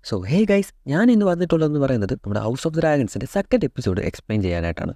So hey guys, ഞാൻ ഇന്ന് വന്നിട്ടുള്ളതെന്ന് പറയുന്നത് നമ്മുടെ ഹൗസ് ഓഫ് ഡ്രാഗൺസിൻ്റെ സെക്കൻഡ് എപ്പിസോഡ് എക്സ്പ്ലെയിൻ ചെയ്യാനായിട്ടാണ്.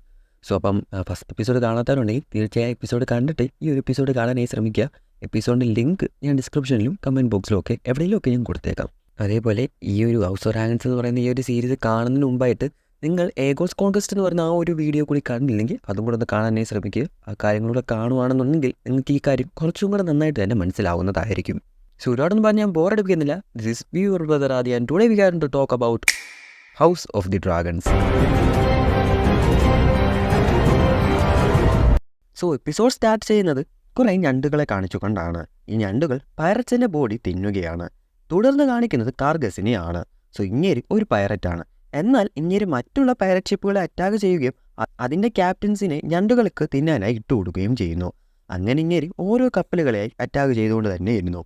സോ അപ്പം ഫസ്റ്റ് എപ്പിസോഡ് കാണാത്തവരുണ്ടെങ്കിൽ തീർച്ചയായും എപ്പിസോഡ് കണ്ടിട്ട് ഈ ഒരു എപ്പിസോഡ് കാണാനായി ശ്രമിക്കുക. എപ്പിസോഡിൻ്റെ ലിങ്ക് ഞാൻ ഡിസ്ക്രിപ്ഷനിലും കമൻറ്റ് ബോക്സിലും ഒക്കെ എവിടെയെങ്കിലുമൊക്കെ ഞാൻ കൊടുത്തേക്കാം. അതേപോലെ ഈ ഒരു ഹൗസ് ഓഫ് ഡ്രാഗൺസ് എന്ന് പറയുന്ന ഈ ഒരു സീരീസ് കാണുന്നതിന് മുമ്പായിട്ട് നിങ്ങൾ ഏഗോസ് കോൺക്വസ്റ്റ് എന്ന് പറയുന്ന ആ ഒരു വീഡിയോ കൂടി കണ്ടില്ലെങ്കിൽ അതും കൂടെ ഒന്ന് കാണാനായി ശ്രമിക്കുക. ആ കാര്യങ്ങളൂടെ കാണുവാണെന്നുണ്ടെങ്കിൽ നിങ്ങൾക്ക് ഈ കാര്യം കുറച്ചും കൂടെ നന്നായിട്ട് തന്നെ മനസ്സിലാവുന്നതായിരിക്കും. So, ഒരുപാടൊന്നും പറഞ്ഞ് ഞാൻ ബോറടിപ്പിക്കുന്നില്ല. This is viewer brother Adi and today we are to talk about house of the dragons. So episode start ചെയ്യുന്നത് കുറേ ഞണ്ടുകളെ കാണിച്ചുകൊണ്ടാണ്. ഈ ഞണ്ടുകൾ പൈററ്റ്സിൻ്റെ ബോഡി തിന്നുകയാണ്. തുടർന്ന് കാണിക്കുന്നത് കാർഗസിനെയാണ്. സോ ഇങ്ങേര് ഒരു പൈററ്റാണ്. എന്നാൽ ഇങ്ങേര് മറ്റുള്ള പൈററ്റ് ഷിപ്പുകളെ അറ്റാക്ക് ചെയ്യുകയും അതിൻ്റെ ക്യാപ്റ്റൻസിനെ ഞണ്ടുകൾക്ക് തിന്നാനായി ഇട്ടുകൊടുക്കുകയും ചെയ്യുന്നു. അങ്ങനെ ഇങ്ങേര് ഓരോ കപ്പലുകളെയായി അറ്റാക്ക് ചെയ്തുകൊണ്ട് തന്നെ ഇരുന്നു.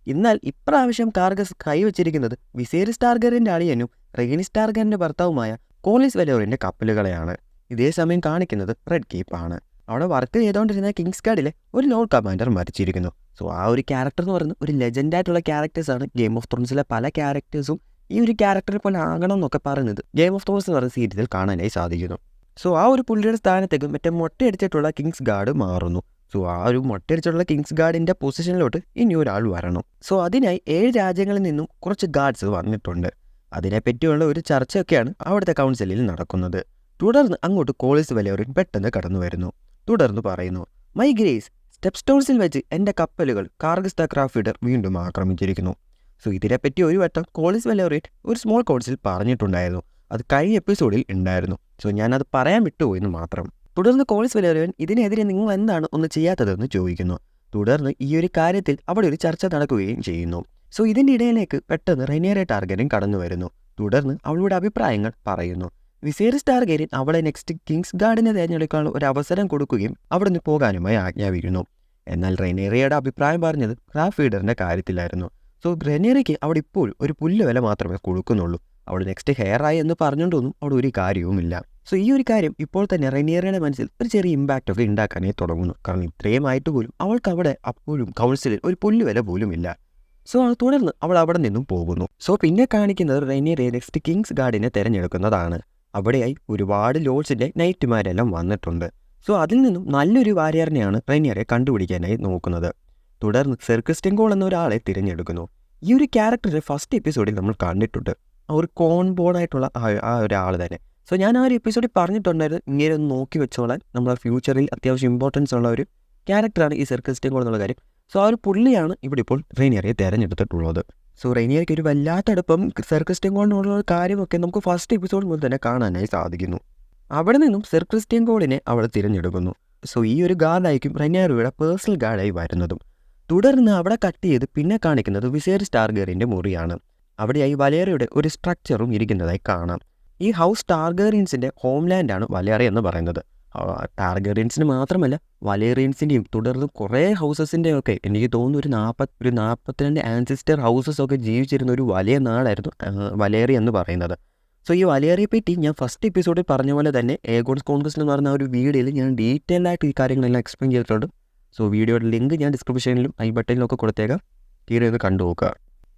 എന്നാൽ ഇപ്രാവശ്യം കാർഗസ് കൈവച്ചിരിക്കുന്നത് വിസേരിസ് ടാർഗറിൻ്റെ അളിയനും റെയ്നിസ് ടാർഗറിൻ്റെ ഭർത്താവുമായ കോളിസ് വെലോറിൻ്റെ കപ്പലുകളെയാണ്. ഇതേ സമയം കാണിക്കുന്നത് റെഡ് കേപ്പ് ആണ്. അവിടെ വർക്ക് ചെയ്തുകൊണ്ടിരുന്ന കിങ്സ് ഗാർഡിലെ ഒരു ലോർഡ് കമാൻഡർ മരിച്ചിരിക്കുന്നു. സോ ആ ഒരു ക്യാരക്ടർ എന്ന് പറയുന്നത് ഒരു ലെജൻഡായിട്ടുള്ള ക്യാരക്ടേഴ്സാണ്. ഗെയിം ഓഫ് ത്രോൺസിലെ പല ക്യാരക്ടേഴ്സും ഈ ഒരു ക്യാരക്ടറെ പോലെ ആകണം എന്നൊക്കെ പറയുന്നത് ഗെയിം ഓഫ് ത്രോൺസ് എന്ന് പറയുന്ന സീരീസിൽ കാണാനായി സാധിക്കുന്നു. സോ ആ ഒരു പുള്ളിയുടെ സ്ഥാനത്തേക്ക് മറ്റേ മൊട്ടയടിച്ചിട്ടുള്ള കിങ്സ് ഗാർഡ് മാറുന്നു. സോ ആ ഒരു മൊട്ടയടിച്ചുള്ള കിങ്സ് ഗാർഡിൻ്റെ പൊസിഷനിലോട്ട് ഇനി ഒരാൾ വരണം. സോ അതിനായി 7 രാജ്യങ്ങളിൽ നിന്നും കുറച്ച് ഗാർഡ്സ് വന്നിട്ടുണ്ട്. അതിനെപ്പറ്റിയുള്ള ഒരു ചർച്ചയൊക്കെയാണ് അവിടുത്തെ കൗൺസിലിൽ നടക്കുന്നത്. തുടർന്ന് അങ്ങോട്ട് കോളിസ് വെലോറിൻ പെട്ടെന്ന് കടന്നു വരുന്നു. തുടർന്ന് പറയുന്നു, മൈ ഗ്രേസ്, സ്റ്റെപ്പ് സ്റ്റോൺസിൽ വെച്ച് എൻ്റെ കപ്പലുകൾ കാർഗസ് ദ ക്രാഫ്റ്റ് വീണ്ടും ആക്രമിച്ചിരിക്കുന്നു. സോ ഇതിനെപ്പറ്റി ഒരു വട്ടം കോളിസ് വെലോറിൻ ഒരു സ്മോൾ കൗൺസിൽ പറഞ്ഞിട്ടുണ്ടായിരുന്നു. അത് കഴിഞ്ഞ എപ്പിസോഡിൽ ഉണ്ടായിരുന്നു. സോ ഞാനത് പറയാൻ വിട്ടുപോയെന്ന് മാത്രം. തുടർന്ന് കോളിസ് വെലോറിയൻ ഇതിനെതിരെ നിങ്ങൾ എന്താണ് ഒന്ന് ചെയ്യാത്തതെന്ന് ചോദിക്കുന്നു. തുടർന്ന് ഈ ഒരു കാര്യത്തിൽ അവിടെ ഒരു ചർച്ച നടക്കുകയും ചെയ്യുന്നു. സോ ഇതിൻ്റെ ഇടയിലേക്ക് പെട്ടെന്ന് റെയ്നിയറെ ടാർഗറിൻ കടന്നു വരുന്നു. തുടർന്ന് അവളുടെ അഭിപ്രായങ്ങൾ പറയുന്നു. വിസേരിസ് ടാർഗറിൻ അവളെ നെക്സ്റ്റ് കിങ്സ് ഗാർഡിനെ തിരഞ്ഞെടുക്കാനുള്ള ഒരു അവസരം കൊടുക്കുകയും അവിടെ നിന്ന് പോകാനുമായി ആജ്ഞാപിക്കുന്നു. എന്നാൽ റെയ്നിയറയുടെ അഭിപ്രായം പറഞ്ഞത് ക്രാഫ്റ്റ് ഫീഡറിൻ്റെ കാര്യത്തിലായിരുന്നു. സോ റെയ്നിയറയ്ക്ക് അവിടെ ഇപ്പോഴും ഒരു പുല്ല് വില മാത്രമേ കൊടുക്കുന്നുള്ളൂ. അവൾ നെക്സ്റ്റ് ഹെയർ ആയി എന്ന് പറഞ്ഞുകൊണ്ടൊന്നും അവിടെ ഒരു കാര്യവുമില്ല. സോ ഈ ഒരു കാര്യം ഇപ്പോൾ തന്നെ റെയ്നിയറയുടെ മനസ്സിൽ ഒരു ചെറിയ ഇമ്പാക്റ്റ് ഒക്കെ ഉണ്ടാക്കാനേ തുടങ്ങുന്നു. കാരണം ഇത്രയും ആയിട്ട് പോലും അവൾക്ക് അവിടെ അപ്പോഴും കൗൺസിലിൽ ഒരു പുല്ല് വില പോലും ഇല്ല. സോ തുടർന്ന് അവൾ അവിടെ നിന്നും പോകുന്നു. സോ പിന്നെ കാണിക്കുന്നത് റെയ്നിയറെ നെക്സ്റ്റ് കിങ്സ് ഗാർഡിനെ തിരഞ്ഞെടുക്കുന്നതാണ്. അവിടെയായി ഒരുപാട് ലോഡ്സിൻ്റെ നൈറ്റുമാരെല്ലാം വന്നിട്ടുണ്ട്. സോ അതിൽ നിന്നും നല്ലൊരു വാരിയറിനെയാണ് റെയ്നിയറെ കണ്ടുപിടിക്കാനായി നോക്കുന്നത്. തുടർന്ന് സർ ക്രിസ്റ്റ്യൻ കോൾ എന്ന ഒരാളെ തിരഞ്ഞെടുക്കുന്നു. ഈ ഒരു ക്യാരക്ടറെ ഫസ്റ്റ് എപ്പിസോഡിൽ നമ്മൾ കണ്ടിട്ടുണ്ട്. ഒരു കോൺബോർഡായിട്ടുള്ള ആ ഒരാൾ തന്നെ. സോ ഞാൻ ആ ഒരു എപ്പിസോഡിൽ പറഞ്ഞിട്ടുണ്ടായിരുന്നു, ഇങ്ങനെ ഒന്ന് നോക്കി വെച്ചോളാൻ നമ്മുടെ ഫ്യൂച്ചറിൽ അത്യാവശ്യം ഇമ്പോർട്ടൻസ് ഉള്ള ഒരു ക്യാരക്ടറാണ് ഈ സർ ക്രിസ്റ്റ്യൻ കോൾ എന്നുള്ള കാര്യം. സോ ആ ഒരു പുള്ളിയാണ് ഇവിടെ ഇപ്പോൾ റെയ്നിയറെ തിരഞ്ഞെടുത്തിട്ടുള്ളത്. സോ റെയ്നിയർക്ക് ഒരു വല്ലാത്ത അടുപ്പം സർ ക്രിസ്റ്റ്യൻ കോളിനുള്ള കാര്യമൊക്കെ നമുക്ക് ഫസ്റ്റ് എപ്പിസോഡ് മുതൽ തന്നെ കാണാനായി സാധിക്കുന്നു. അവിടെ നിന്നും സർ ക്രിസ്റ്റ്യൻ കോളിനെ അവൾ തിരഞ്ഞെടുക്കുന്നു. സോ ഈ ഒരു ഗാർഡായിരിക്കും റെയ്നിയറുടെ പേഴ്സണൽ ഗാർഡായി വരുന്നതും. തുടർന്ന് അവിടെ കട്ട് ചെയ്ത് പിന്നെ കാണിക്കുന്നത് വിസേരിസ് ടാർഗറിൻ്റെ മുറിയാണ്. അവിടെയായി വലേറിയുടെ ഒരു സ്ട്രക്ചറും ഇരിക്കുന്നതായി കാണാം. ഈ ഹൗസ് ടാർഗറിയൻസിൻ്റെ ഹോംലാൻഡാണ് വലേറി എന്ന് പറയുന്നത്. ടാർഗറിയൻസിന് മാത്രമല്ല വലേറിയൻസിൻ്റെയും തുടർന്ന് കുറേ ഹൗസസിൻ്റെയും ഒക്കെ എനിക്ക് തോന്നുന്നു ഒരു 42 ആൻസിസ്റ്റർ ഹൗസസ് ഒക്കെ ജീവിച്ചിരുന്ന ഒരു വലിയ നാടായിരുന്നു വലേറി എന്ന് പറയുന്നത്. സോ ഈ വലേറിയെ പറ്റി ഞാൻ ഫസ്റ്റ് എപ്പിസോഡിൽ പറഞ്ഞ പോലെ തന്നെ ഏഗോൺസ് കോൺക്വസ്റ്റ് എന്ന് പറഞ്ഞ ഒരു വീഡിയോയിൽ ഞാൻ ഡീറ്റെയിൽ ആയിട്ട് ഈ കാര്യങ്ങളെല്ലാം എക്സ്പ്ലെയിൻ ചെയ്തിട്ടുണ്ട്. സോ വീഡിയോയുടെ ലിങ്ക് ഞാൻ ഡിസ്ക്രിപ്ഷനിലും ഐ ബട്ടണിലും ഒക്കെ കൊടുത്തേക്കാം. തീരെ ഒന്ന് കണ്ടു നോക്കുക.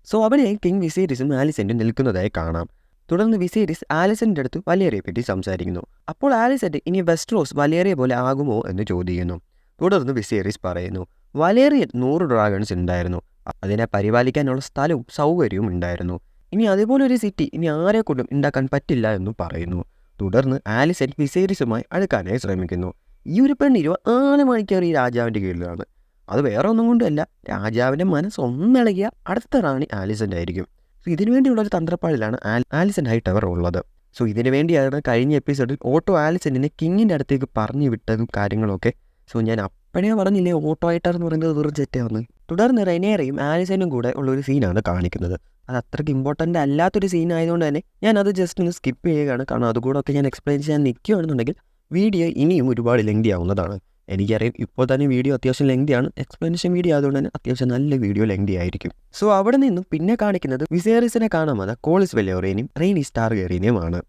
സോ അവിടെ കിങ് വിസേരിസും ആലിസെൻറ്റും നിൽക്കുന്നതായി കാണാം. തുടർന്ന് വിസേരിസ് ആലിസൻ്റെ അടുത്ത് വലേറിയെ പറ്റി സംസാരിക്കുന്നു. അപ്പോൾ ആലിസെൻ്റ് ഇനി വെസ്റ്റ്രോസ് വലേറിയെ പോലെ ആകുമോ എന്ന് ചോദിക്കുന്നു. തുടർന്ന് വിസേരിസ് പറയുന്നു, വലേറിയൻ 100 ഡ്രാഗൺസ് ഉണ്ടായിരുന്നു. അതിനെ പരിപാലിക്കാനുള്ള സ്ഥലവും സൗകര്യവും ഉണ്ടായിരുന്നു. ഇനി അതുപോലെ ഒരു സിറ്റി ഇനി ആരെക്കൊണ്ടും ഉണ്ടാക്കാൻ പറ്റില്ല എന്നും പറയുന്നു. തുടർന്ന് ആലിസൻ വിസേരിസുമായി അടുക്കാനായി ശ്രമിക്കുന്നു. ഈ ഒരു പെണ്ണ് 24 മണിക്കൂർ ഈ രാജാവിൻ്റെ കീഴിലാണ്. അത് വേറെ ഒന്നും കൊണ്ടുമല്ല, രാജാവിൻ്റെ മനസ്സ് ഒന്നിളകിയ അടുത്ത റാണി ആലിസൻ്റെ ആയിരിക്കും. സോ ഇതിനുവേണ്ടിയുള്ളൊരു തന്ത്രപ്പാടിലാണ് ആലിസൻ ഹൈടവർ ഉള്ളത്. സോ ഇതിനു വേണ്ടിയാണ് കഴിഞ്ഞ എപ്പിസോഡിൽ ഓട്ടോ ആലിസനെ കിങ്ങിൻ്റെ അടുത്തേക്ക് പറഞ്ഞു വിട്ടതും കാര്യങ്ങളൊക്കെ. സോ ഞാൻ അപ്പോഴേ പറഞ്ഞില്ലേ ഓട്ടോ ഹൈട്ടർ എന്ന് പറയുന്നത് വെറും ജെറ്റാണ്. തുടർന്ന് റെയ്നിയറയും ആലിസനും കൂടെ ഉള്ളൊരു സീനാണ് കാണിക്കുന്നത്. അത് അത്രയ്ക്ക് ഇമ്പോർട്ടൻ്റ് അല്ലാത്തൊരു സീൻ ആയതുകൊണ്ട് തന്നെ ഞാനത് ജസ്റ്റ് ഒന്ന് സ്കിപ്പ് ചെയ്യുകയാണ്. കാരണം അതുകൂടെ ഒക്കെ ഞാൻ എക്സ്പ്ലെയിൻ ചെയ്യാൻ നിൽക്കുകയാണെന്നുണ്ടെങ്കിൽ വീഡിയോ ഇനിയും ഒരുപാട് ലെങ്തി ആവുന്നതാണ്. എനിക്കറിയാം ഇപ്പോൾ തന്നെ വീഡിയോ അത്യാവശ്യം ലെങ്തിയാണ്. എക്സ്പ്ലനേഷൻ വീഡിയോ ആയതുകൊണ്ട് തന്നെ അത്യാവശ്യം നല്ല വീഡിയോ ലെങ്തി ആയിരിക്കും. സോ അവിടെ നിന്നും പിന്നെ കാണിക്കുന്നത് വിസേറിസിനെ കാണാൻ വന്ന കോളിസ് വെലോറിയനെയും റെയ്നിസ് ടാർഗറിയനെയുമാണ്.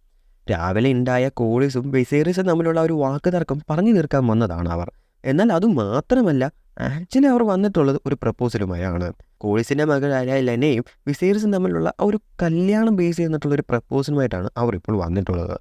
രാവിലെ ഉണ്ടായ കോളിസും വിസേറിസും തമ്മിലുള്ള ഒരു വാക്ക് തർക്കം പറഞ്ഞു തീർക്കാൻ വന്നതാണ് അവർ. എന്നാൽ അതുമാത്രമല്ല, ആക്ച്വലി അവർ വന്നിട്ടുള്ളത് ഒരു പ്രപ്പോസലുമായാണ്. കോളിസിൻ്റെ മകളായ ലെനയും വിസേരിസും തമ്മിലുള്ള ആ ഒരു കല്യാണം ബേസ് ചെയ്തിട്ടുള്ള ഒരു പ്രപ്പോസലുമായിട്ടാണ് അവർ ഇപ്പോൾ വന്നിട്ടുള്ളത്.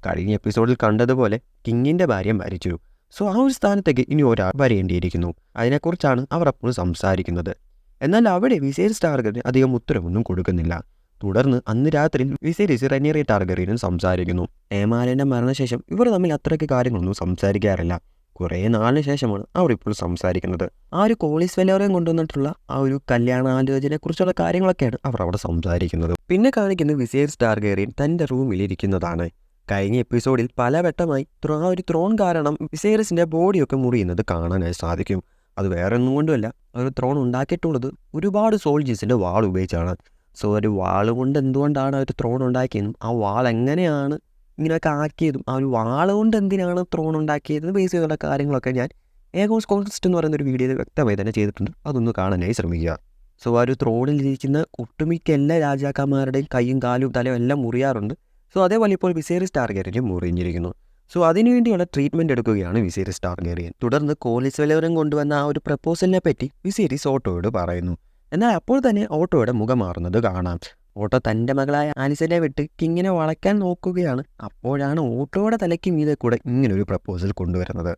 കഴിഞ്ഞ എപ്പിസോഡിൽ കണ്ടതുപോലെ കിങ്ങിൻ്റെ ഭാര്യ മരിച്ചു. സോ ആ ഒരു സ്ഥാനത്തേക്ക് ഇനി ഒരാൾ വരേണ്ടിയിരിക്കുന്നു. അതിനെക്കുറിച്ചാണ് അവർ അപ്പോൾ സംസാരിക്കുന്നത്. എന്നാൽ അവിടെ വിസേരിസ് ടാർഗറിന് അധികം ഉത്തരവൊന്നും കൊടുക്കുന്നില്ല. തുടർന്ന് അന്ന് രാത്രി വിസേരിസ് റെനേറിയ ടാർഗറിനും സംസാരിക്കുന്നു. ഏമാലിൻ്റെ മരണശേഷം ഇവർ തമ്മിൽ അത്രയ്ക്ക് കാര്യങ്ങളൊന്നും സംസാരിക്കാറില്ല. കുറേ നാളിന് ശേഷമാണ് അവർ ഇപ്പോൾ സംസാരിക്കുന്നത്. ആ ഒരു കോളിസ് വെലോറിയം കൊണ്ടുവന്നിട്ടുള്ള ആ ഒരു കല്യാണാലോചനയെക്കുറിച്ചുള്ള കാര്യങ്ങളൊക്കെയാണ് അവർ അവിടെ സംസാരിക്കുന്നത്. പിന്നെ കാണിക്കുന്നത് വിസേരിസ് ടാർഗറിയൻ തൻ്റെ റൂമിൽ ഇരിക്കുന്നതാണ്. കഴിഞ്ഞ എപ്പിസോഡിൽ പലവട്ടമായി ആ ഒരു ത്രോൺ കാരണം വിസേരിസിൻ്റെ ബോഡിയൊക്കെ മുറിയുന്നത് കാണാനായി സാധിക്കും. അത് വേറെ ഒന്നും കൊണ്ടുമല്ല, ഒരു ത്രോൺ ഉണ്ടാക്കിയിട്ടുള്ളത് ഒരുപാട് സോൾജേഴ്സിൻ്റെ വാൾ ഉപയോഗിച്ചാണ്. സോ ഒരു വാൾ കൊണ്ട് എന്തുകൊണ്ടാണ് ഒരു ത്രോൺ ഉണ്ടാക്കിയതും ആ വാൾ എങ്ങനെയാണ് ഇങ്ങനെയൊക്കെ ആക്കിയതും ആ ഒരു വാൾ കൊണ്ട് എന്തിനാണ് ത്രോൺ ഉണ്ടാക്കിയതെന്ന് ബേസ് ചെയ്തുള്ള കാര്യങ്ങളൊക്കെ ഞാൻ ഏഗോസ് കോൺക്വസ്റ്റ് എന്ന് പറയുന്ന ഒരു വീഡിയോയിൽ വ്യക്തമായി തന്നെ ചെയ്തിട്ടുണ്ട്. അതൊന്ന് കാണാനായി ശ്രമിക്കുക. സോ ആ ഒരു ത്രോണിൽ ഇരിക്കുന്ന ഒട്ടുമിക്ക എല്ലാ രാജാക്കന്മാരുടെയും കൈയും കാലും തലയും എല്ലാം മുറിയാറുണ്ട്. സോ അതേപോലെ ഇപ്പോൾ വിസേരിസ് ടാർഗറിയൻ മുറിഞ്ഞിരിക്കുന്നു. സോ അതിനുവേണ്ടിയുള്ള ട്രീറ്റ്മെൻറ്റ് എടുക്കുകയാണ് വിസേരിസ് ടാർഗറിയൻ. തുടർന്ന് കോളിസ് വെലോറിയം കൊണ്ടുവന്ന ആ ഒരു പ്രപ്പോസലിനെ പറ്റി വിസേരിസ് ഓട്ടോയോട് പറയുന്നു. എന്നാൽ അപ്പോൾ തന്നെ ഓട്ടോയുടെ മുഖം മാറുന്നത് കാണാം. ഓട്ടോ തൻ്റെ മകളായ ആലിസിനെ വിട്ട് കിങ്ങിനെ വളയ്ക്കാൻ നോക്കുകയാണ്. അപ്പോഴാണ് ഓട്ടോയുടെ തലയ്ക്ക് മീതെ കൂടെ ഇങ്ങനൊരു പ്രപ്പോസൽ കൊണ്ടുവരുന്നത്.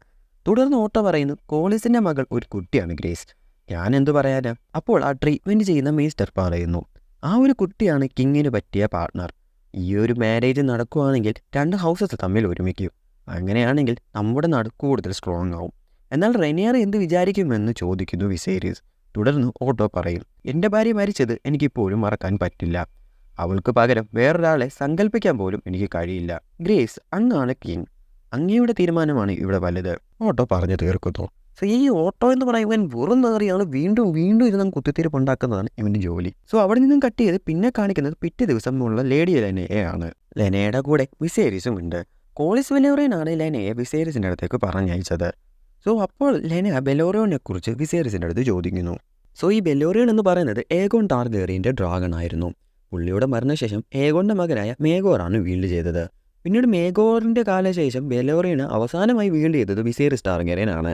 തുടർന്ന് ഓട്ടോ പറയുന്നു, കോളിസിൻ്റെ മകൾ ഒരു കുട്ടിയാണ് ഗ്രേസ്. ഞാൻ എന്തു പറയാനാ? അപ്പോൾ ആ ട്രീറ്റ്മെൻറ്റ് ചെയ്യുന്ന മീസ്റ്റർ പറയുന്നു, ആ ഒരു കുട്ടിയാണ് കിങ്ങിന് പറ്റിയ പാർട്ട്ണർ. ഈ ഒരു മാരേജ് നടക്കുകയാണെങ്കിൽ 2 ഹൗസസ് തമ്മിൽ ഒരുമിക്കും. അങ്ങനെയാണെങ്കിൽ നമ്മുടെ നാട് കൂടുതൽ സ്ട്രോങ് ആവും. എന്നാൽ റെനിയർ എന്ത് വിചാരിക്കുമെന്ന് ചോദിക്കുന്നു വിസേരിസ്. തുടർന്ന് ഓട്ടോ പറയും, എൻ്റെ ഭാര്യ മരിച്ചത് എനിക്കിപ്പോഴും മറക്കാൻ പറ്റില്ല. അവൾക്ക് പകരം വേറൊരാളെ സങ്കല്പിക്കാൻ പോലും എനിക്ക് കഴിയില്ല. ഗ്രേസ്, അങ്ങാണ് കിങ്. അങ്ങയുടെ തീരുമാനമാണ് ഇവിടെ വലുത്. ഓട്ടോ പറഞ്ഞു തീർക്കുന്നു. സോ ഈ ഓട്ടോ എന്ന് പറയുമ്പോൾ വെറും നേറിയാണ് വീണ്ടും വീണ്ടും ഇരുന്ന് കുത്തിത്തിരിപ്പുണ്ടാക്കുന്നതാണ് ഇവൻ്റെ ജോലി. സോ അവിടെ നിന്നും കട്ട് ചെയ്ത് പിന്നെ കാണിക്കുന്നത് പിറ്റേ ദിവസം ഉള്ള ലേഡി ലെനയാണ്. ലെനയുടെ കൂടെ വിസേരിസും ഉണ്ട്. കോളിസ് വെലോറിയനാണ് ലെനയെ വിസേരിസിൻ്റെ അടുത്തേക്ക് പറഞ്ഞയച്ചത്. സോ അപ്പോൾ ലെന ബെലോറിയോനെ കുറിച്ച് വിസേരിസിൻ്റെ അടുത്ത് ചോദിക്കുന്നു. സോ ഈ ബെലോറിയൻ എന്ന് പറയുന്നത് ഏഗോൺ ടാർഗറിയൻ്റെ ഡ്രാഗൺ ആയിരുന്നു. പുള്ളിയുടെ മരണശേഷം ഏഗോണിൻ്റെ മകനായ മേഗോറാണ് വീൽഡ് ചെയ്തത്. പിന്നീട് മേഗോറിൻ്റെ കാലശേഷം ബെലോറിയന് അവസാനമായി വീൽഡ് ചെയ്തത് വിസേരിസ് ടാർഗറിയനാണ്.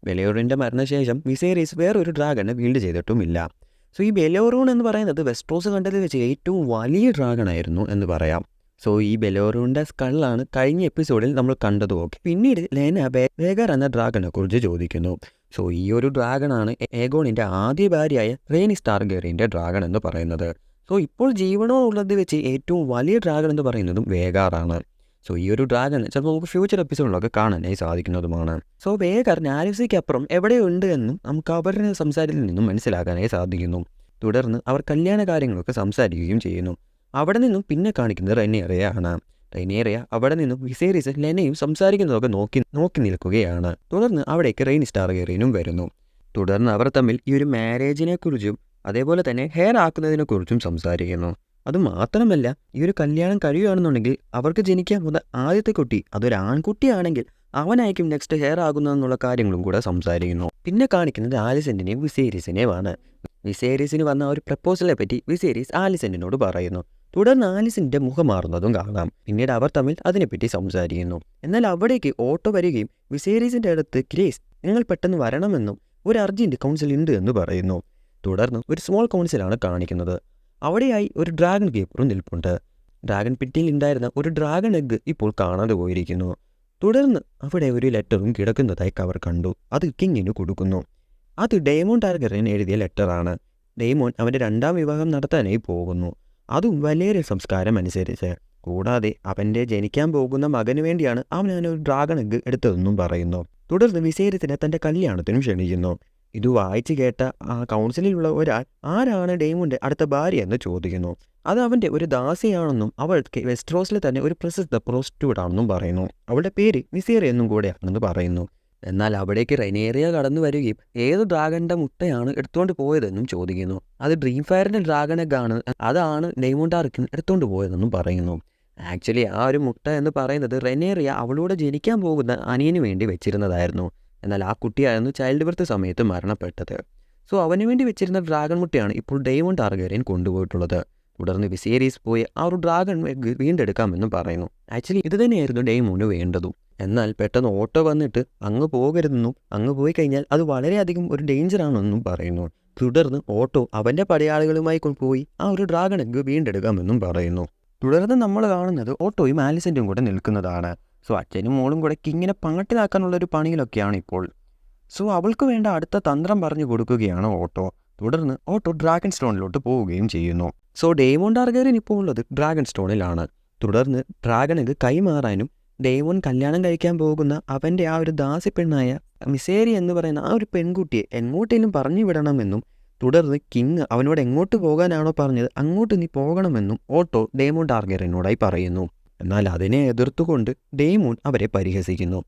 ബെലോറിയൻ്റെ മരണശേഷം വിസേരിസ് വേറൊരു ഡ്രാഗനെ വീൽഡ് ചെയ്തിട്ടുമില്ല. സോ ഈ ബെലോറൂൺ എന്ന് പറയുന്നത് വെസ്ട്രോസ് കണ്ടതിൽ വെച്ച് ഏറ്റവും വലിയ ഡ്രാഗൺ ആയിരുന്നു എന്ന് പറയാം. സോ ഈ ബെലോറൂണിൻ്റെ സ്കളാണ് കഴിഞ്ഞ എപ്പിസോഡിൽ നമ്മൾ കണ്ടത്. ഓക്കെ, പിന്നീട് ലെന വേഗർ എന്ന ഡ്രാഗനെ കുറിച്ച് ചോദിക്കുന്നു. സോ ഈ ഒരു ഡ്രാഗണാണ് ഏഗോണിൻ്റെ ആദ്യ ഭാര്യയായ റേനിസ് ടാർഗറിയൻ്റെ ഡ്രാഗൺ എന്ന് പറയുന്നത്. സോ ഇപ്പോൾ ജീവനോ ഉള്ളത് വെച്ച് ഏറ്റവും വലിയ ഡ്രാഗൺ എന്ന് പറയുന്നതും വേഗാറാണ്. സോ ഈ ഒരു ഡ്രാഗൺ ചിലപ്പോൾ നമുക്ക് ഫ്യൂച്ചർ എപ്പിസോഡിലൊക്കെ കാണാനായി സാധിക്കുന്നതുമാണ്. സോ വേഗർ നാരിസിക്കപ്പുറം എവിടെയുണ്ട് എന്നും നമുക്ക് അവരുടെ സംസാരത്തിൽ നിന്നും മനസ്സിലാക്കാനായി സാധിക്കുന്നു. തുടർന്ന് അവർ കല്യാണ കാര്യങ്ങളൊക്കെ സംസാരിക്കുകയും ചെയ്യുന്നു. അവിടെ നിന്നും പിന്നെ കാണിക്കുന്നത് റെനേറിയയാണ്. റെനേറിയ അവിടെ നിന്നും വിസേരിസ് ലെനയും സംസാരിക്കുന്നതൊക്കെ നോക്കി നിൽക്കുകയാണ്. തുടർന്ന് അവിടേക്ക് റെയ്നിസ് ടാർഗറിയനും വരുന്നു. തുടർന്ന് അവർ തമ്മിൽ ഈ ഒരു മാരേജിനെ കുറിച്ചും അതേപോലെ തന്നെ ഹെയർ ആക്കുന്നതിനെക്കുറിച്ചും സംസാരിക്കുന്നു. അതുമാത്രമല്ല, ഈ ഒരു കല്യാണം കഴിയുകയാണെന്നുണ്ടെങ്കിൽ അവർക്ക് ജനിക്കാൻ പോകുന്ന ആദ്യത്തെ കുട്ടി അതൊരു ആൺകുട്ടിയാണെങ്കിൽ അവനായിരിക്കും നെക്സ്റ്റ് ഹെയർ ആകുന്നതെന്നുള്ള കാര്യങ്ങളും കൂടെ സംസാരിക്കുന്നു. പിന്നെ കാണിക്കുന്നത് ആലിസെന്റിനെയും വിസേരിസിനെയുമാണ്. വിസേരിസിന് വന്ന ഒരു പ്രപ്പോസലിനെ പറ്റി വിസേരിസ് ആലിസെന്റിനോട് പറയുന്നു. തുടർന്ന് ആലിസിൻ്റെ മുഖം മാറുന്നതും കാണാം. പിന്നീട് അവർ തമ്മിൽ അതിനെപ്പറ്റി സംസാരിക്കുന്നു. എന്നാൽ അവിടേക്ക് ഓട്ടോ വരികയും വിസേരിസിൻ്റെ അടുത്ത് ഗ്രേസ്, നിങ്ങൾ പെട്ടെന്ന് വരണമെന്നും ഒരു അർജൻറ്റ് കൗൺസിൽ ഉണ്ട് എന്ന് പറയുന്നു. തുടർന്ന് ഒരു സ്മോൾ കൗൺസിലാണ് കാണിക്കുന്നത്. അവിടെയായി ഒരു ഡ്രാഗൺ കീപ്പറും നിൽപ്പുണ്ട്. ഡ്രാഗൺ പിറ്റിയിൽ ഉണ്ടായിരുന്ന ഒരു ഡ്രാഗൺ എഗ്ഗ് ഇപ്പോൾ കാണാതെ പോയിരിക്കുന്നു. തുടർന്ന് അവിടെ ഒരു ലെറ്ററും കിടക്കുന്നതായി അവർ കണ്ടു. അത് കിങ്ങിന് കൊടുക്കുന്നു. അത് ഡെയ്മോൺ ടാർഗറിയൻ എഴുതിയ ലെറ്ററാണ്. ഡെയ്മോൺ അവൻ്റെ 2ാം വിവാഹം നടത്താനായി പോകുന്നു, അതും വലേറിയൻ സംസ്കാരം അനുസരിച്ച്. കൂടാതെ അവൻ്റെ ജനിക്കാൻ പോകുന്ന മകന് വേണ്ടിയാണ് അവൻ ഒരു ഡ്രാഗൺ എഗ്ഗ് എടുത്തതെന്നും പറയുന്നു. തുടർന്ന് വിസേരിസിനെ തൻ്റെ കല്യാണത്തിനും ക്ഷണിക്കുന്നു. ഇത് വായിച്ചു കേട്ട ആ കൗൺസിലിലുള്ള ഒരാൾ ആരാണ് ഡെയ്മോൻ്റെ അടുത്ത ഭാര്യ എന്ന് ചോദിക്കുന്നു. അത് അവൻ്റെ ഒരു ദാസിയാണെന്നും അവൾക്ക് വെസ്ട്രോസിൽ തന്നെ ഒരു പ്രസിദ്ധ പ്രോസ്റ്റിറ്റ്യൂട്ട് ആണെന്നും പറയുന്നു. അവളുടെ പേര് വിസേറിയ എന്നും കൂടെയാണെന്ന് പറയുന്നു. എന്നാൽ അവിടേക്ക് റെനേറിയ കടന്നു വരികയും ഏത് ഡ്രാഗണിൻ്റെ മുട്ടയാണ് എടുത്തുകൊണ്ട് പോയതെന്നും ചോദിക്കുന്നു. അത് ഡ്രീം ഫയറിൻ്റെ ഡ്രാഗൺ എഗ്ഗാണ്, അതാണ് ഡെയ്മോൺ ടാർഗറിയൻ എടുത്തുകൊണ്ട് പോയതെന്നും പറയുന്നു. ആക്ച്വലി ആ ഒരു മുട്ട എന്ന് പറയുന്നത് റെനേറിയ അവളോട് ജനിക്കാൻ പോകുന്ന അനിയന് വേണ്ടി വെച്ചിരുന്നതായിരുന്നു. എന്നാൽ ആ കുട്ടിയായിരുന്നു ചൈൽഡ് ബർത്ത് സമയത്ത് മരണപ്പെട്ടത്. സോ അവന് വേണ്ടി വെച്ചിരുന്ന ഡ്രാഗൺ മുട്ടയാണ് ഇപ്പോൾ ഡെയ്മോൺ ടാർഗറിയൻ കൊണ്ടുപോയിട്ടുള്ളത്. തുടർന്ന് വിസേരിസ് പോയി ആ ഒരു ഡ്രാഗൺ എഗ്ഗ് വീണ്ടെടുക്കാമെന്നും പറയുന്നു. ആക്ച്വലി ഇത് തന്നെയായിരുന്നു ഡെയ്മോന് വേണ്ടതും. എന്നാൽ പെട്ടെന്ന് ഓട്ടോ വന്നിട്ട് അങ്ങ് പോകരുതെന്നും അങ്ങ് പോയി കഴിഞ്ഞാൽ അത് വളരെയധികം ഒരു ഡേഞ്ചറാണെന്നും പറയുന്നു. തുടർന്ന് ഓട്ടോ അവൻ്റെ പടയാളികളുമായി പോയി ആ ഒരു ഡ്രാഗൺ എഗ്ഗ് വീണ്ടെടുക്കാമെന്നും പറയുന്നു. തുടർന്ന് നമ്മൾ കാണുന്നത് ഓട്ടോയും ആലിസൻ്റും കൂടെ നിൽക്കുന്നതാണ്. സോ അച്ഛനും മോളും കൂടെ കിങ്ങിനെ പാട്ടിലാക്കാനുള്ളൊരു പണിയിലൊക്കെയാണ് ഇപ്പോൾ. സോ അവൾക്ക് വേണ്ട അടുത്ത തന്ത്രം പറഞ്ഞു കൊടുക്കുകയാണ് ഓട്ടോ. തുടർന്ന് ഓട്ടോ ഡ്രാഗൺ സ്റ്റോണിലോട്ട് പോവുകയും ചെയ്യുന്നു. സോ ഡേമോൺ ടാർഗെറിയൻ ഇപ്പോൾ ഉള്ളത് ഡ്രാഗൺ സ്റ്റോണിലാണ്. തുടർന്ന് ഡ്രാഗൺ എഗ്ഗ് കൈമാറാനും ഡേമോൺ കല്യാണം കഴിക്കാൻ പോകുന്ന അവൻ്റെ ആ ഒരു ദാസിപ്പെണ്ണായ മിസേരി എന്ന് പറയുന്ന ആ ഒരു പെൺകുട്ടിയെ എങ്ങോട്ടേലും പറഞ്ഞു വിടണമെന്നും തുടർന്ന് കിങ് അവനോട് എങ്ങോട്ട് പോകാനാണോ പറഞ്ഞത് അങ്ങോട്ട് നീ പോകണമെന്നും ഓട്ടോ ഡേമോൺ ടാർഗെറിയനോടായി പറയുന്നു. എന്നാൽ അതിനെ എതിർത്തുകൊണ്ട് ഡേമോൺ അവരെ പരിഹസിക്കുന്നു.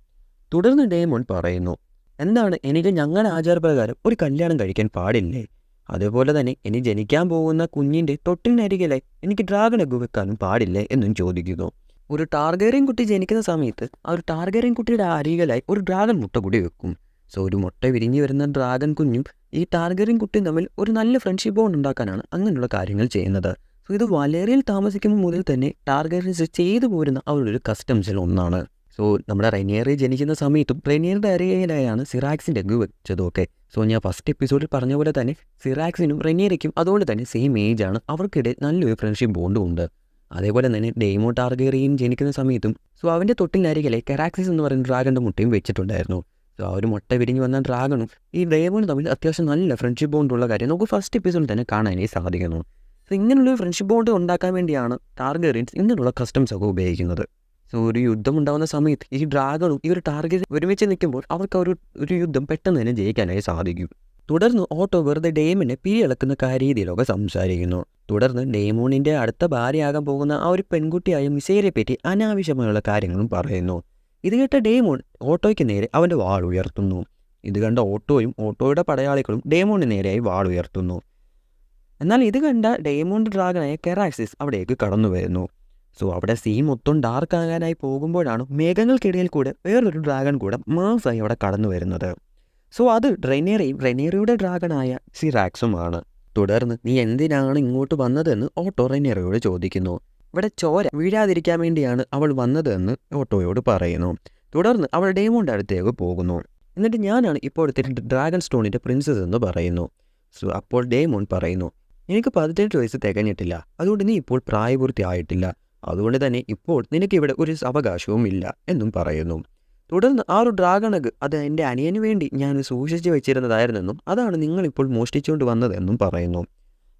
തുടർന്ന് ഡേമോൺ പറയുന്നു, എന്താണ് എനിക്ക് ഞങ്ങളുടെ ആചാരപ്രകാരം ഒരു കല്യാണം കഴിക്കാൻ പാടില്ലേ? അതുപോലെ തന്നെ ഇനി ജനിക്കാൻ പോകുന്ന കുഞ്ഞിൻ്റെ തൊട്ടിനരികിലായി എനിക്ക് ഡ്രാഗൺ എഗ്ഗ് വെക്കാനും പാടില്ലേ എന്നും ചോദിക്കുന്നു. ഒരു ടാർഗെറിയൻ കുട്ടി ജനിക്കുന്ന സമയത്ത് ആ ഒരു ടാർഗെറിയൻ കുട്ടിയുടെ അരികിലായി ഒരു ഡ്രാഗൺ മുട്ട കൂടി വെക്കും. സോ ഒരു മുട്ട വിരിഞ്ഞു വരുന്ന ഡ്രാഗൺ കുഞ്ഞും ഈ ടാർഗെറിയൻ കുട്ടിയും തമ്മിൽ ഒരു നല്ല ഫ്രണ്ട്ഷിപ്പ് ബോണ്ട് ഉണ്ടാക്കാനാണ് അങ്ങനെയുള്ള കാര്യങ്ങൾ ചെയ്യുന്നത്. സോ ഇത് വലേറിയയിൽ താമസിക്കുമ്പോൾ മുതൽ തന്നെ ടാർഗെറിയൻസ് ചെയ്തു പോരുന്ന അവരുടെ ഒരു കസ്റ്റംസിൽ ഒന്നാണ്. സോ നമ്മുടെ റെനിയറി ജനിക്കുന്ന സമയത്തും റെനിയറുടെ അരികയിലായാണ് സിറാക്സിൻ്റെ എഗ്ഗ് വെച്ചതൊക്കെ. സോ ഞാൻ ഫസ്റ്റ് എപ്പിസോഡിൽ പറഞ്ഞ പോലെ തന്നെ സിറാക്സിനും റെനിയറിക്കും അതുകൊണ്ട് തന്നെ സെയിം ഏജ് ആണ്. അവർക്കിടെ നല്ലൊരു ഫ്രണ്ട്ഷിപ്പ് ബോണ്ടും ഉണ്ട്. അതേപോലെ തന്നെ ഡേമോൺ ടാർഗെറിയൻ ജനിക്കുന്ന സമയത്തും സോ അവൻ്റെ തൊട്ടിനരികിലെ കെറാക്സിസ് എന്ന് പറയുന്ന ഡ്രാഗണിൻ്റെ മുട്ടയും വെച്ചിട്ടുണ്ടായിരുന്നു. സോ ആ ഒരു മുട്ട വിരിഞ്ഞ് വന്ന ഡ്രാഗണും ഈ ഡേമോണും തമ്മിൽ അത്യാവശ്യം നല്ല ഫ്രണ്ട്ഷിപ്പ് ബോണ്ടുള്ള കാര്യം നമുക്ക് ഫസ്റ്റ് എപ്പിസോഡിൽ തന്നെ കാണാനായി സാധിക്കുന്നു. സോ ഇങ്ങനെയുള്ള ഫ്രണ്ട്ഷിപ്പ് ബോണ്ട് ഉണ്ടാക്കാൻ വേണ്ടിയാണ് ടാർഗെറിയൻസ് ഇങ്ങനെയുള്ള കസ്റ്റംസ് ഒക്കെ ഉപയോഗിക്കുന്നത്. സോ ഒരു യുദ്ധം ഉണ്ടാകുന്ന സമയത്ത് ഈ ഡ്രാഗണും ഈ ഒരു ടാർഗെറ്റ് ഒരുമിച്ച് നിൽക്കുമ്പോൾ അവർക്ക് ഒരു യുദ്ധം പെട്ടെന്ന് തന്നെ ജയിക്കാനായി സാധിക്കും. തുടർന്ന് ഓട്ടോ വെറുതെ ഡേമോനെ പിരിയിളക്കുന്ന രീതിയിലൊക്കെ സംസാരിക്കുന്നു. തുടർന്ന് ഡേമോണിൻ്റെ അടുത്ത ഭാര്യയാകാൻ പോകുന്ന ആ ഒരു പെൺകുട്ടിയായ മിസേരിയെ പറ്റി അനാവശ്യമായുള്ള കാര്യങ്ങളും പറയുന്നു. ഇത് കേട്ട ഡേമോൺ ഓട്ടോയ്ക്ക് നേരെ അവൻ്റെ വാൾ ഉയർത്തുന്നു. ഇത് കണ്ട ഓട്ടോയും ഓട്ടോയുടെ പടയാളികളും ഡേമോണിന് നേരെയായി വാൾ ഉയർത്തുന്നു. എന്നാൽ ഇത് കണ്ട ഡേമോണിൻ്റെ ഡ്രാഗനായ കെറാക്സിസ് അവിടേക്ക് കടന്നു വരുന്നു. സോ അവിടെ സീൻ മൊത്തം ഡാർക്ക് ആകാനായി പോകുമ്പോഴാണ് മേഘങ്ങൾക്കിടയിൽ കൂടെ വേറൊരു ഡ്രാഗൺ കൂടെ മാസായി അവിടെ കടന്നു വരുന്നത്. സോ അത് റെനേറിയുടെ ഡ്രാഗണായ സിറാക്സുമാണ്. തുടർന്ന് നീ എന്തിനാണ് ഇങ്ങോട്ട് വന്നതെന്ന് ഓട്ടോ റെനേറിയോട് ചോദിക്കുന്നു. ഇവിടെ ചോര വീഴാതിരിക്കാൻ വേണ്ടിയാണ് അവൾ വന്നതെന്ന് ഓട്ടോയോട് പറയുന്നു. തുടർന്ന് അവൾ ഡേമോണിൻ്റെ അടുത്തേക്ക് പോകുന്നു. എന്നിട്ട് ഞാനാണ് ഇപ്പോഴത്തെ ഡ്രാഗൺ സ്റ്റോണിൻ്റെ പ്രിൻസസ് എന്ന് പറയുന്നു. സോ അപ്പോൾ ഡേമോൺ പറയുന്നു, എനിക്ക് 18 വയസ്സ് തികഞ്ഞിട്ടില്ല, അതുകൊണ്ട് നീ ഇപ്പോൾ പ്രായപൂർത്തി ആയിട്ടില്ല, അതുകൊണ്ട് തന്നെ ഇപ്പോൾ നിനക്കിവിടെ ഒരു അവകാശവും ഇല്ല എന്നും പറയുന്നു. തുടർന്ന് ആ ഒരു ഡ്രാഗൺ എഗ്ഗ് അത് എൻ്റെ അനിയന് വേണ്ടി ഞാൻ സൂക്ഷിച്ച് വെച്ചിരുന്നതായിരുന്നെന്നും അതാണ് നിങ്ങളിപ്പോൾ മോഷ്ടിച്ചുകൊണ്ട് വന്നതെന്നും പറയുന്നു.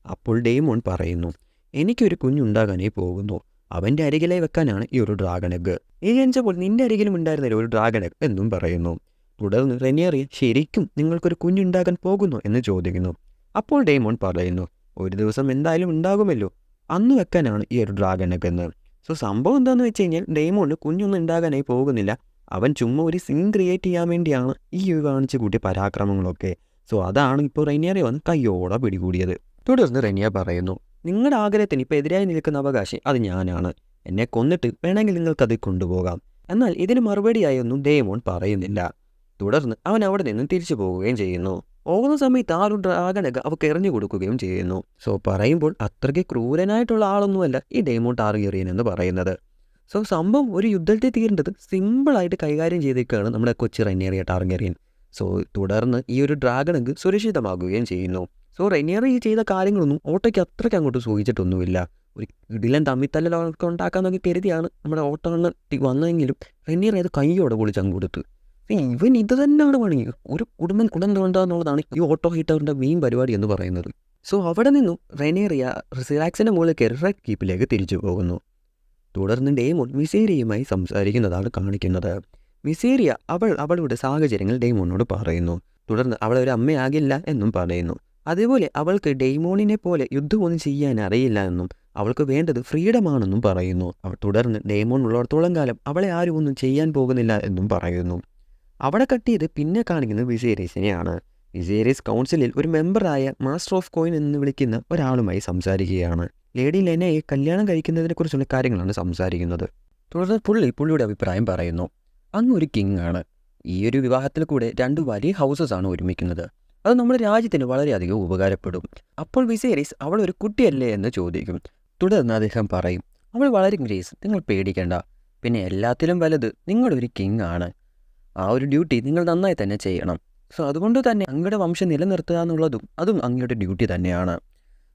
അപ്പോൾ ഡേമോൺ പറയുന്നു, എനിക്കൊരു കുഞ്ഞുണ്ടാകാനായി പോകുന്നു, അവൻ്റെ അരികിലെ വെക്കാനാണ് ഈ ഒരു ഡ്രാഗൺ എഗ്ഗ്. നീ ജനിച്ചപ്പോൾ നിൻ്റെ അരികിലും ഉണ്ടായിരുന്നില്ല ഒരു ഡ്രാഗൺ എഗ്ഗ് എന്നും പറയുന്നു. തുടർന്ന് റെനിയറി ശരിക്കും നിങ്ങൾക്കൊരു കുഞ്ഞുണ്ടാകാൻ പോകുന്നു എന്ന് ചോദിക്കുന്നു. അപ്പോൾ ഡേമോൺ പറയുന്നു, ഒരു ദിവസം എന്തായാലും ഉണ്ടാകുമല്ലോ, അന്ന് വെക്കാനാണ് ഈ ഒരു ഡ്രാഗൺ എഗ്ഗ് എന്ന്. സോ സംഭവം എന്താണെന്ന് വെച്ച് കഴിഞ്ഞാൽ ഡേമോണിന് കുഞ്ഞൊന്നും ഉണ്ടാകാനായി പോകുന്നില്ല, അവൻ ചുമ്മാ ഒരു സീൻ ക്രിയേറ്റ് ചെയ്യാൻ വേണ്ടിയാണ് ഈ കാണിച്ച് കൂട്ടിയ പരാക്രമങ്ങളൊക്കെ. സോ അതാണ് ഇപ്പോൾ റെനിയറി വന്ന് കയ്യോടെ പിടികൂടിയത്. തുടർന്ന് റെനിയ പറയുന്നു, നിങ്ങളുടെ ആഗ്രഹത്തിന് ഇപ്പോൾ എതിരായി നിൽക്കുന്ന അവകാശം അത് ഞാനാണ്, എന്നെ കൊന്നിട്ട് വേണമെങ്കിൽ നിങ്ങൾക്കത് കൊണ്ടുപോകാം. എന്നാൽ ഇതിന് മറുപടിയായൊന്നും ഡേമോൺ പറയുന്നില്ല. തുടർന്ന് അവൻ അവിടെ നിന്ന് തിരിച്ചു പോവുകയും ചെയ്യുന്നു. പോകുന്ന സമയത്ത് ആ ഒരു ഡ്രാഗൺ എഗ്ഗ് അവൾക്ക് എറിഞ്ഞു കൊടുക്കുകയും ചെയ്യുന്നു. സോ പറയുമ്പോൾ അത്രയ്ക്ക് ക്രൂരനായിട്ടുള്ള ആളൊന്നുമല്ല ഈ ഡേമോൺ ടാർഗെറിയൻ എന്ന് പറയുന്നത്. സോ സംഭവം ഒരു യുദ്ധത്തിൽ തീരേണ്ടത് സിമ്പിളായിട്ട് കൈകാര്യം ചെയ്തേക്കാണ് നമ്മുടെ കൊച്ചു റെനിയറിയ ടാർഗെറിയൻ. സോ തുടർന്ന് ഈ ഒരു ഡ്രാഗൺ എഗ്ഗ് സുരക്ഷിതമാകുകയും ചെയ്യുന്നു. സോ റെനിയറി ഈ ചെയ്ത കാര്യങ്ങളൊന്നും ഓട്ടോയ്ക്ക് അത്രയ്ക്ക് അങ്ങോട്ട് സൂചിച്ചിട്ടൊന്നുമില്ല. ഒരു ഇടിലൻ തമ്മിത്തല്ലൊക്കെ ഉണ്ടാക്കാന്നൊക്കെ കരുതിയാണ് നമ്മുടെ ഓട്ടോ വന്നതെങ്കിലും റെനിയറി അത് കയ്യോടെ പൊളിച്ചങ്ങ് കൊടുത്തു. ഇവൻ ഇത് തന്നെയാണ് പണി, ഒരു കുടുംബം കൊണ്ടുവന്നുള്ളതാണ് ഈ ഓട്ടോ ഹീറ്ററിൻ്റെ മെയിൻ പരിപാടി എന്ന് പറയുന്നത്. സോ അവിടെ നിന്നും റെനിയറിയ സിറാക്സിൻ്റെ മുകളിൽ കയറി റെഡ് കീപ്പിലേക്ക് തിരിച്ചു പോകുന്നു. തുടർന്ന് ഡേമോൺ മിസേരിയുമായി സംസാരിക്കുന്നതാണ് കാണിക്കുന്നത്. മിസേരിയ അവളുടെ സാഹചര്യങ്ങൾ ഡേമോണിനോട് പറയുന്നു. തുടർന്ന് അവളൊരു അമ്മയാകില്ല എന്നും പറയുന്നു. അതേപോലെ അവൾക്ക് ഡേമോണിനെ പോലെ യുദ്ധമൊന്നും ചെയ്യാൻ അറിയില്ല എന്നും അവൾക്ക് വേണ്ടത് ഫ്രീഡമാണെന്നും പറയുന്നു. തുടർന്ന് ഡേമോൺ ഉള്ളിടത്തോളം കാലം അവളെ ആരും ഒന്നും ചെയ്യാൻ പോകുന്നില്ല എന്നും പറയുന്നു. അവിടെ കട്ടിയത് പിന്നെ കാണിക്കുന്നത് വിസേരീസിനെയാണ്. വിസേരീസ് കൗൺസിലിൽ ഒരു മെമ്പറായ മാസ്റ്റർ ഓഫ് കോയിൻ എന്ന് വിളിക്കുന്ന ഒരാളുമായി സംസാരിക്കുകയാണ്. ലേഡി ലെനയെ കല്യാണം കഴിക്കുന്നതിനെക്കുറിച്ചുള്ള കാര്യങ്ങളാണ് സംസാരിക്കുന്നത്. തുടർന്ന് പുള്ളിയുടെ അഭിപ്രായം പറയുന്നു. അങ്ങ് ഒരു കിങ് ആണ്, ഈ ഒരു വിവാഹത്തിൽ കൂടെ 2 വലിയ ഹൗസസ് ആണ് ഒരുമിക്കുന്നത്, അത് നമ്മുടെ രാജ്യത്തിന് വളരെയധികം ഉപകാരപ്പെടും. അപ്പോൾ വിസേരീസ് അവൾ ഒരു കുട്ടിയല്ലേ എന്ന് ചോദിക്കും. തുടർന്ന് അദ്ദേഹം പറയും, അവൾ വളരെ ഗ്രേസ്, നിങ്ങൾ പേടിക്കേണ്ട, പിന്നെ എല്ലാത്തിലും വലുത് നിങ്ങളൊരു കിങ് ആണ്. ആ ഒരു ഡ്യൂട്ടി നിങ്ങൾ നന്നായി തന്നെ ചെയ്യണം. സോ അതുകൊണ്ട് തന്നെ അങ്ങയുടെ വംശം നിലനിർത്തുക എന്നുള്ളതും അതും അങ്ങയുടെ ഡ്യൂട്ടി തന്നെയാണ്.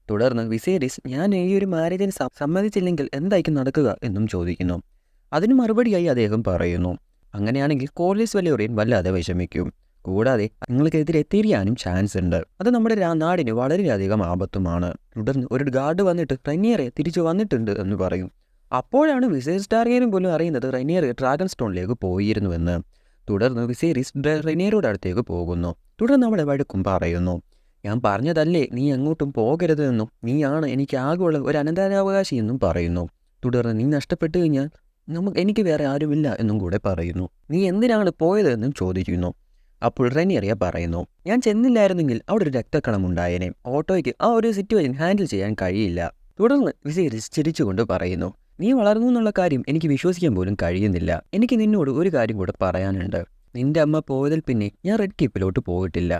തുടർന്ന് വിസേരിസ് ഞാൻ ഈ ഒരു മാരേജിന് സമ്മതിച്ചില്ലെങ്കിൽ എന്തായിരിക്കും നടക്കുക എന്നും ചോദിക്കുന്നു. അതിന് മറുപടിയായി അദ്ദേഹം പറയുന്നു, അങ്ങനെയാണെങ്കിൽ കോർലിയസ് വലേറിയൻ വല്ലാതെ വിഷമിക്കും. കൂടാതെ നിങ്ങൾക്കെതിരെ തിരിയാനും ചാൻസ് ഉണ്ട്. അത് നമ്മുടെ നാടിന് വളരെയധികം ആപത്തുമാണ്. തുടർന്ന് ഒരു ഗാർഡ് വന്നിട്ട് റെനിയറെ തിരിച്ചു വന്നിട്ടുണ്ട് എന്ന് പറയും. അപ്പോഴാണ് വിസേരിസ് ടാർഗെറിയൻ പോലും അറിയുന്നത് റെനിയർ ഡ്രാഗൺ സ്റ്റോണിലേക്ക് പോയിരുന്നുവെന്ന്. തുടർന്ന് വിസേരിസ് റെനിയറുടെ അടുത്തേക്ക് പോകുന്നു. തുടർന്ന് അവളെ വഴക്കും പറയുന്നു, ഞാൻ പറഞ്ഞതല്ലേ നീ എങ്ങോട്ടും പോകരുത് എന്നും നീയാണ് എനിക്ക് ആകെയുള്ള ഒരു അനന്തരാവകാശി എന്നും പറയുന്നു. തുടർന്ന് നീ നഷ്ടപ്പെട്ടു കഴിഞ്ഞാൽ എനിക്ക് വേറെ ആരുമില്ല എന്നും കൂടെ പറയുന്നു. നീ എന്തിനാണ് പോയത് എന്നും ചോദിക്കുന്നു. അപ്പോൾ റെനിയറിയ പറയുന്നു, ഞാൻ ചെന്നില്ലായിരുന്നെങ്കിൽ അവിടെ ഒരു രക്തക്കളം ഉണ്ടായേനെ. ഓട്ടോയ്ക്ക് ആ ഒരു സിറ്റുവേഷൻ ഹാൻഡിൽ ചെയ്യാൻ കഴിയില്ല. തുടർന്ന് വിസേരിസ് ചിരിച്ചുകൊണ്ട് പറയുന്നു, നീ വളർന്നു എന്നുള്ള കാര്യം എനിക്ക് വിശ്വസിക്കാൻ പോലും കഴിയുന്നില്ല. എനിക്ക് നിന്നോട് ഒരു കാര്യം കൂടെ പറയാനുണ്ട്. നിന്റെ അമ്മ പോയതിൽ പിന്നെ ഞാൻ റെഡ് കീപ്പിലോട്ട് പോയിട്ടില്ല.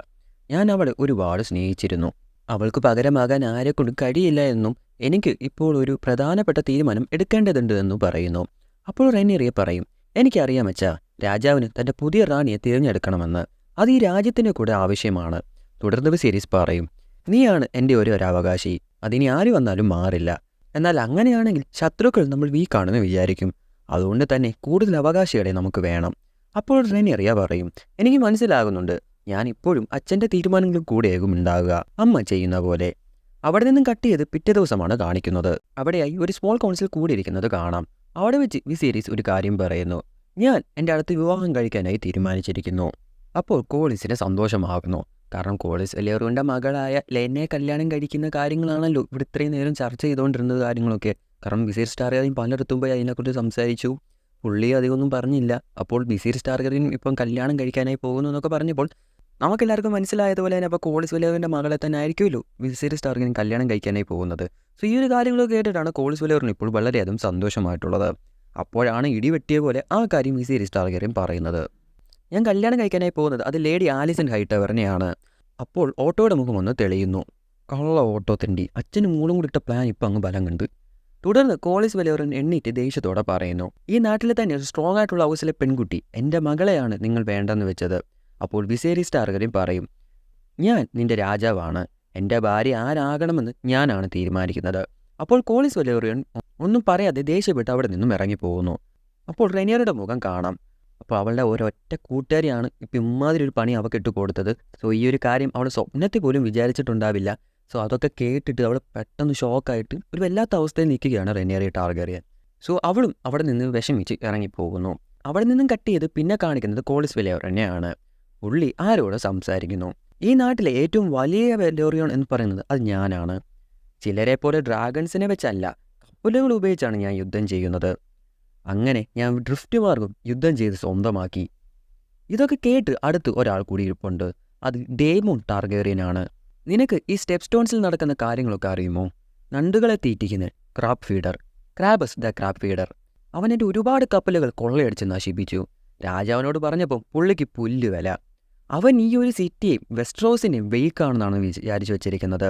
ഞാൻ അവളെ ഒരുപാട് സ്നേഹിച്ചിരുന്നു. അവൾക്ക് പകരമാകാൻ ആരെക്കൊണ്ടും കഴിയില്ല എന്നും എനിക്ക് ഇപ്പോൾ ഒരു പ്രധാനപ്പെട്ട തീരുമാനം എടുക്കേണ്ടതുണ്ട് എന്നും പറയുന്നു. അപ്പോൾ റെനിയറിയ പറയും, എനിക്കറിയാം അച്ഛാ, രാജാവിന് തൻ്റെ പുതിയ റാണിയെ തിരഞ്ഞെടുക്കണമെന്ന്. അത് ഈ രാജ്യത്തിന് കൂടെ ആവശ്യമാണ്. തുടർന്ന് വിസേരിസ് പറയും, നീയാണ് എൻ്റെ ഒരു അവകാശി. അതിനി ആര് വന്നാലും മാറില്ല. എന്നാൽ അങ്ങനെയാണെങ്കിൽ ശത്രുക്കൾ നമ്മൾ വീക്കാണെന്ന് വിചാരിക്കും. അതുകൊണ്ട് തന്നെ കൂടുതൽ അവകാശികളെ നമുക്ക് വേണം. അപ്പോൾ റെനിയറിയ പറയും, എനിക്ക് മനസ്സിലാകുന്നുണ്ട്. ഞാൻ ഇപ്പോഴും അച്ഛൻ്റെ തീരുമാനങ്ങൾ കൂടെയാകും ഉണ്ടാകുക, അമ്മ ചെയ്യുന്ന പോലെ. അവിടെ നിന്നും കട്ട് ചെയ്ത് പിറ്റേ ദിവസമാണ് കാണിക്കുന്നത്. അവിടെയായി ഒരു സ്മോൾ കൗൺസിൽ കൂടിയിരിക്കുന്നത് കാണാം. അവിടെ വെച്ച് വിസേരിസ് ഒരു കാര്യം പറയുന്നു, ഞാൻ എൻ്റെ അടുത്ത് വിവാഹം കഴിക്കാനായി തീരുമാനിച്ചിരിക്കുന്നു. അപ്പോൾ കോളിസിന് സന്തോഷമാകുന്നു. കാരണം കോളിസ് വലേറിയൻ്റെ മകളായ ലെന്നെ കല്യാണം കഴിക്കുന്ന കാര്യങ്ങളാണല്ലോ ഇവിടെ ഇത്രയും നേരം ചർച്ച ചെയ്തുകൊണ്ടിരുന്നത് കാര്യങ്ങളൊക്കെ. കാരണം വിസേരിസ് ടാർഗെറിയൻ പലയിടത്തും പോയി അതിനെക്കുറിച്ച് സംസാരിച്ചു. പുള്ളി അധികമൊന്നും പറഞ്ഞില്ല. അപ്പോൾ വിസേരിസ് ടാർഗെറിയൻ ഇപ്പം കല്യാണം കഴിക്കാനായി പോകുന്നു എന്നൊക്കെ പറഞ്ഞപ്പോൾ നമുക്കെല്ലാവർക്കും മനസ്സിലായതുപോലെ തന്നെ അപ്പോൾ കോളിസ് വലേറിയൻ്റെ മകളെ തന്നെ ആയിരിക്കുമല്ലോ വിസേരിസ് ടാർഗെറിയൻ കല്യാണം കഴിക്കാനായി പോകുന്നത്. സോ ഈ ഒരു കാര്യങ്ങളൊക്കെ കേട്ടിട്ടാണ് കോളിസ് വലേറിയൻ ഇപ്പോൾ വളരെയധികം സന്തോഷമായിട്ടുള്ളത്. അപ്പോഴാണ് ഇടിവെട്ടിയ പോലെ ആ കാര്യം വിസേരിസ് ടാർഗെറിയൻ പറയുന്നത്, ഞാൻ കല്യാണം കഴിക്കാനായി പോകുന്നത് അത് ലേഡി ആലിസൺ ഹൈറ്റവറിനെയാണ്. അപ്പോൾ ഓട്ടോയുടെ മുഖം ഒന്ന് തെളിയുന്നു. കള്ള ഓട്ടോ തെണ്ടി, അച്ഛനും മൂളും കൂടി ഇട്ട പ്ലാൻ ഇപ്പം അങ്ങ് ബലം കണ്ട്. തുടർന്ന് കോളിസ് വലേറിയൻ എണ്ണീറ്റ് ദേഷ്യത്തോടെ പറയുന്നു, ഈ നാട്ടിലെ തന്നെ ഒരു സ്ട്രോങ് ആയിട്ടുള്ള ഹൗസിലെ പെൺകുട്ടി എൻ്റെ മകളെയാണ് നിങ്ങൾ വേണ്ടെന്ന് വെച്ചത്. അപ്പോൾ വിസേരിസ് ടാർഗെറിയൻ പറയും, ഞാൻ നിന്റെ രാജാവാണ്. എൻ്റെ ഭാര്യ ആരാകണമെന്ന് ഞാനാണ് തീരുമാനിക്കുന്നത്. അപ്പോൾ കോളിസ് വലേറിയൻ ഒന്നും പറയാതെ ദേഷ്യപ്പെട്ട് അവിടെ നിന്നും ഇറങ്ങിപ്പോകുന്നു. അപ്പോൾ റെനിയറുടെ മുഖം കാണാം. അപ്പോൾ അവളുടെ ഒരൊറ്റ കൂട്ടുകാരിയാണ് ഇപ്പം ഇമ്മാതിരി ഒരു പണി അവൾക്ക് ഇട്ട് കൊടുത്തത്. സോ ഈ ഒരു കാര്യം അവൾ സ്വപ്നത്തിൽ പോലും വിചാരിച്ചിട്ടുണ്ടാവില്ല. സോ അതൊക്കെ കേട്ടിട്ട് അവൾ പെട്ടെന്ന് ഷോക്കായിട്ട് ഒരു വല്ലാത്ത അവസ്ഥയിൽ നിൽക്കുകയാണ് റെനിയറിയ ടാർഗെറിയൻ. സോ അവളും അവിടെ നിന്ന് വിഷമിച്ച് ഇറങ്ങിപ്പോകുന്നു. അവിടെ നിന്നും കട്ട് ചെയ്ത് പിന്നെ കാണിക്കുന്നത് കോളിസ് വലേറിയനെയാണ്. പുള്ളി ആരോട് സംസാരിക്കുന്നു, ഈ നാട്ടിലെ ഏറ്റവും വലിയ വലേറിയൻ എന്ന് പറയുന്നത് അത് ഞാനാണ്. ചിലരെ പോലെ ഡ്രാഗൺസിനെ വെച്ചല്ല, കപ്പലുകൾ ഉപയോഗിച്ചാണ് ഞാൻ യുദ്ധം ചെയ്യുന്നത്. അങ്ങനെ ഞാൻ ഡ്രിഫ്റ്റ് മാർഗം യുദ്ധം ചെയ്ത് സ്വന്തമാക്കി. ഇതൊക്കെ കേട്ട് അടുത്ത് ഒരാൾ കൂടി ഇരിപ്പുണ്ട്. അത് ഡേമോൺ ടാർഗെറിയനാണ്. നിനക്ക് ഈ സ്റ്റെപ്പ് സ്റ്റോൺസിൽ നടക്കുന്ന കാര്യങ്ങളൊക്കെ അറിയുമോ? നണ്ടുകളെ തീറ്റിക്കുന്ന ക്രാബ് ഫീഡർ, ക്രാബസ് ദ ക്രാബ് ഫീഡർ. അവൻ എൻ്റെ ഒരുപാട് കപ്പലുകൾ കൊള്ളയടിച്ച് നശിപ്പിച്ചു. രാജാവിനോട് പറഞ്ഞപ്പോൾ പുള്ളിക്ക് പുല്ല് വില. അവൻ ഈ ഒരു സിറ്റിയെയും വെസ്റ്റ്രോസിനെയും വെയ്ക്കാണെന്നാണ് വിചാരിച്ചു വെച്ചിരിക്കുന്നത്.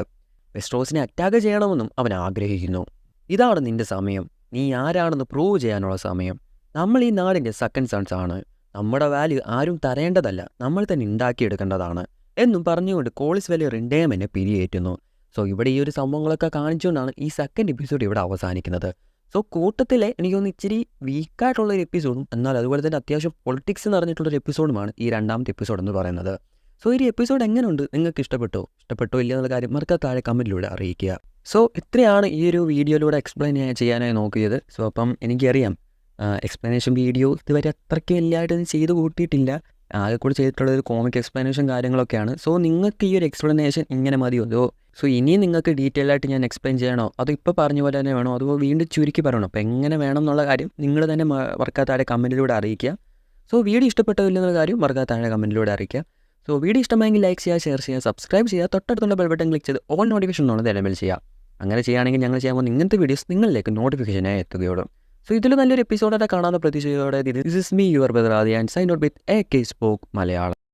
വെസ്റ്റ്രോസിനെ അറ്റാക്ക് ചെയ്യണമെന്നും അവൻ ആഗ്രഹിക്കുന്നു. ഇതാണ് നിന്റെ സമയം. നീ ആരാണെന്ന് പ്രൂവ് ചെയ്യാനുള്ള സമയം. നമ്മൾ ഈ നാടിൻ്റെ സെക്കൻഡ് സൺസ് ആണ്. നമ്മുടെ വാല്യൂ ആരും തരേണ്ടതല്ല, നമ്മൾ തന്നെ ഉണ്ടാക്കിയെടുക്കേണ്ടതാണ് എന്നും പറഞ്ഞുകൊണ്ട് കോളിസ് വലേറിയൻ ഡേമനെ പിരിയേറ്റുന്നു. സോ ഇവിടെ ഈ ഒരു സംഭവങ്ങളൊക്കെ കാണിച്ചുകൊണ്ടാണ് ഈ സെക്കൻഡ് എപ്പിസോഡ് ഇവിടെ അവസാനിക്കുന്നത്. സോ കൂട്ടത്തിലെ എനിക്കൊന്ന് ഇച്ചിരി വീക്കായിട്ടുള്ളൊരു എപ്പിസോഡും എന്നാൽ അതുപോലെ തന്നെ അത്യാവശ്യം പൊളിറ്റിക്സ് നിറഞ്ഞിട്ടുള്ളൊരു എപ്പിസോഡുമാണ് ഈ രണ്ടാമത്തെ എപ്പിസോഡ് എന്ന് പറയുന്നത്. സോ ഈ എപ്പിസോഡ് എങ്ങനെയുണ്ട്, നിങ്ങൾക്ക് ഇഷ്ടപ്പെട്ടോ ഇല്ല എന്നുള്ള കാര്യം മറക്കാതെ താഴെ കമൻറ്റിലൂടെ അറിയിക്കുക. സോ ഇത്രയാണ് ഈ ഒരു വീഡിയോയിലൂടെ എക്സ്പ്ലെയിൻ ചെയ്യാനായി നോക്കിയത്. സോ അപ്പം എനിക്കറിയാം എക്സ്പ്ലനേഷൻ വീഡിയോ ഇതുവരെ അത്രയ്ക്ക് വലിയതായിട്ടൊന്നും ചെയ്ത് കൂട്ടിയിട്ടില്ല. ആകെ കൂടി ചെയ്തിട്ടുള്ളൊരു കോമിക് എക്സ്പ്ലനേഷൻ കാര്യങ്ങളൊക്കെയാണ്. സോ നിങ്ങൾക്ക് ഈ ഒരു എക്സ്പ്ലനേഷൻ ഇങ്ങനെ മതിയോ? സോ ഇനിയും നിങ്ങൾക്ക് ഡീറ്റെയിൽ ആയിട്ട് ഞാൻ എക്സ്പ്ലെയിൻ ചെയ്യണോ, അതോ ഇപ്പോൾ പറഞ്ഞ പോലെ തന്നെ വേണോ, അതോ വീണ്ടും ചുരുക്കി പറയണോ? അപ്പോൾ എങ്ങനെ വേണം എന്നുള്ള കാര്യം നിങ്ങൾ തന്നെ മറക്കാതെ താഴെ കമൻറ്റിലൂടെ അറിയിക്കുക. സോ വീഡിയോ ഇഷ്ടപ്പെട്ടില്ലെന്നുള്ള കാര്യം മറക്കാതെ താഴെ കമൻറ്റിലൂടെ അറിയിക്കുക. സോ വീഡിയോ ഇഷ്ടമായെങ്കിൽ ലൈക്ക് ചെയ്യുക, ഷെയർ ചെയ്യുക, സബ്സ്ക്രൈബ് ചെയ്യുക, തൊട്ടടുത്തുള്ള ബെൽ ബട്ടൺ ക്ലിക്ക് ചെയ്ത് ഓൾ നോട്ടിഫിക്കേഷൻ എന്നുള്ളത് എനേബിൾ ചെയ്യുക. അങ്ങനെ ചെയ്യുകയാണെങ്കിൽ ഞങ്ങൾ ചെയ്യാൻ പോകുന്ന ഇങ്ങനത്തെ വീഡിയോസ് നിങ്ങളിലേക്ക് നോട്ടിഫിക്കേഷനായി എത്തുകയുള്ളൂ. സോ ഇതിൽ നല്ലൊരു എപ്പിസോഡായിട്ട് കാണാവുന്ന പ്രതീക്ഷയോടെ this is me your brother Adi and sign out with AK Spoke Malayalam.